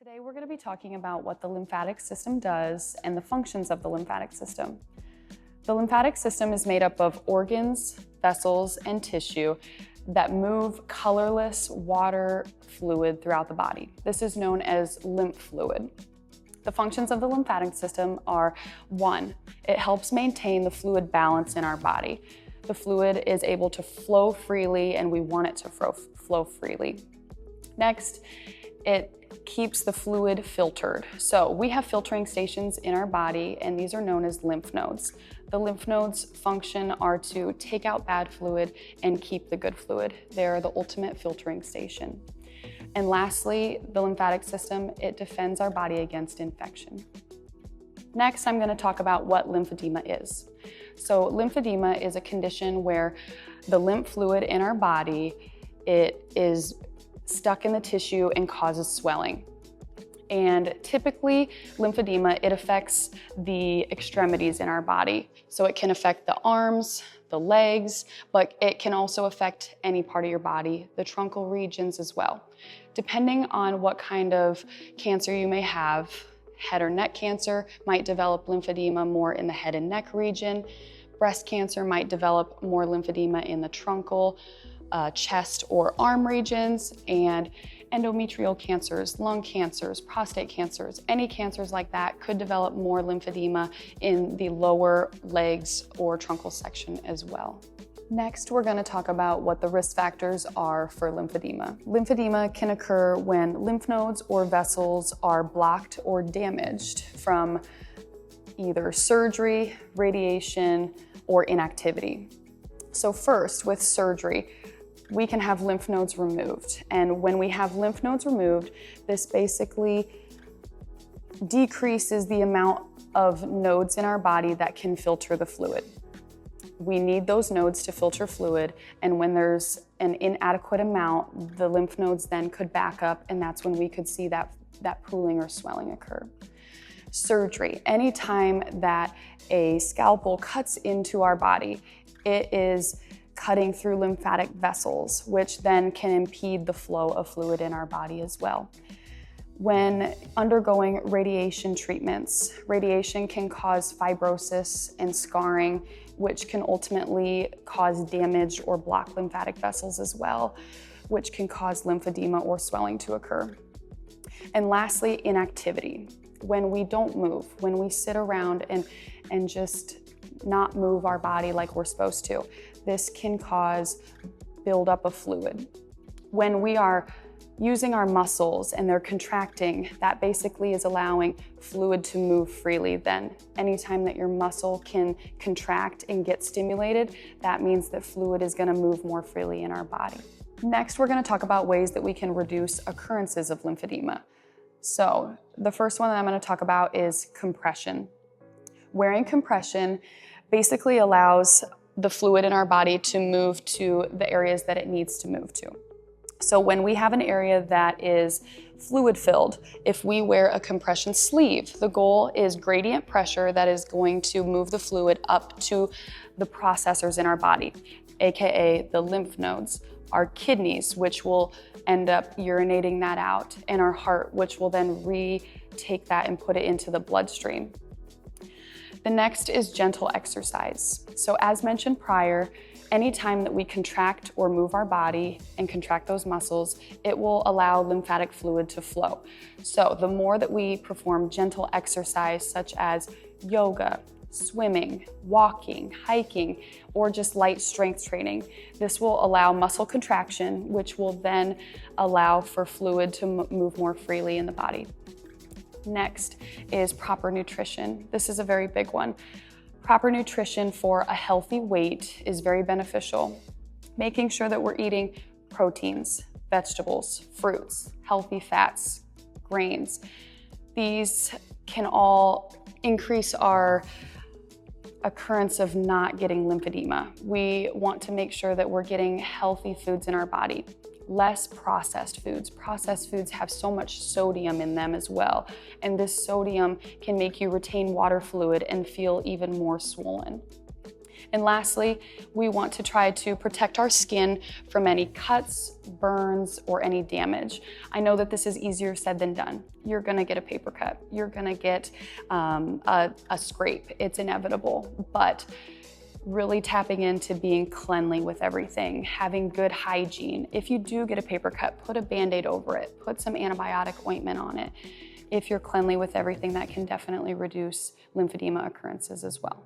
Today we're going to be talking about what the lymphatic system does and the functions of the lymphatic system. The lymphatic system is made up of organs, vessels, and tissue that move colorless water fluid throughout the body. This is known as lymph fluid. The functions of the lymphatic system are: 1, it helps maintain the fluid balance in our body. The fluid is able to flow freely, and we want it to flow freely. Next, it keeps the fluid filtered. So we have filtering stations in our body, and these are known as lymph nodes. The lymph nodes' function are to take out bad fluid and keep the good fluid. They are the ultimate filtering station. And lastly, the lymphatic system, it defends our body against infection. Next, I'm going to talk about what lymphedema is. So lymphedema is a condition where the lymph fluid in our body, it is stuck in the tissue and causes swelling. And typically, lymphedema, it affects the extremities in our body. So it can affect the arms, the legs, but it can also affect any part of your body, the truncal regions as well. Depending on what kind of cancer you may have, head or neck cancer might develop lymphedema more in the head and neck region. Breast cancer might develop more lymphedema in the truncal, chest or arm regions, and endometrial cancers, lung cancers, prostate cancers, any cancers like that could develop more lymphedema in the lower legs or truncal section as well. Next, we're going to talk about what the risk factors are for lymphedema. Lymphedema can occur when lymph nodes or vessels are blocked or damaged from either surgery, radiation, or inactivity. So first, with surgery, we can have lymph nodes removed. And when we have lymph nodes removed, this basically decreases the amount of nodes in our body that can filter the fluid. We need those nodes to filter fluid, and when there's an inadequate amount, the lymph nodes then could back up, and that's when we could see that pooling or swelling occur. Surgery, anytime that a scalpel cuts into our body, it is cutting through lymphatic vessels, which then can impede the flow of fluid in our body as well. When undergoing radiation treatments, radiation can cause fibrosis and scarring, which can ultimately cause damage or block lymphatic vessels as well, which can cause lymphedema or swelling to occur. And lastly, inactivity. When we don't move, when we sit around and just not move our body like we're supposed to, this can cause buildup of fluid. When we are using our muscles and they're contracting, that basically is allowing fluid to move freely. Then anytime that your muscle can contract and get stimulated, that means that fluid is going to move more freely in our body. Next, we're going to talk about ways that we can reduce occurrences of lymphedema. So the first one that I'm going to talk about is compression. Wearing compression basically allows the fluid in our body to move to the areas that it needs to move to. So when we have an area that is fluid filled, if we wear a compression sleeve, the goal is gradient pressure that is going to move the fluid up to the processors in our body, aka the lymph nodes, our kidneys, which will end up urinating that out, and our heart, which will then retake that and put it into the bloodstream. The next is gentle exercise. So as mentioned prior, anytime that we contract or move our body and contract those muscles, it will allow lymphatic fluid to flow. So the more that we perform gentle exercise such as yoga, swimming, walking, hiking, or just light strength training, this will allow muscle contraction, which will then allow for fluid to move more freely in the body. Next is proper nutrition. This is a very big one. Proper nutrition for a healthy weight is very beneficial. Making sure that we're eating proteins, vegetables, fruits, healthy fats, grains. These can all increase our occurrence of not getting lymphedema. We want to make sure that we're getting healthy foods in our body. Less processed foods. Processed foods have so much sodium in them as well, and this sodium can make you retain water fluid and feel even more swollen. And lastly, we want to try to protect our skin from any cuts, burns, or any damage. I know that this is easier said than done. You're gonna get a paper cut. You're gonna get a scrape. It's inevitable, but really tapping into being cleanly with everything, having good hygiene. If you do get a paper cut, put a Band-Aid over it, put some antibiotic ointment on it. If you're cleanly with everything, that can definitely reduce lymphedema occurrences as well.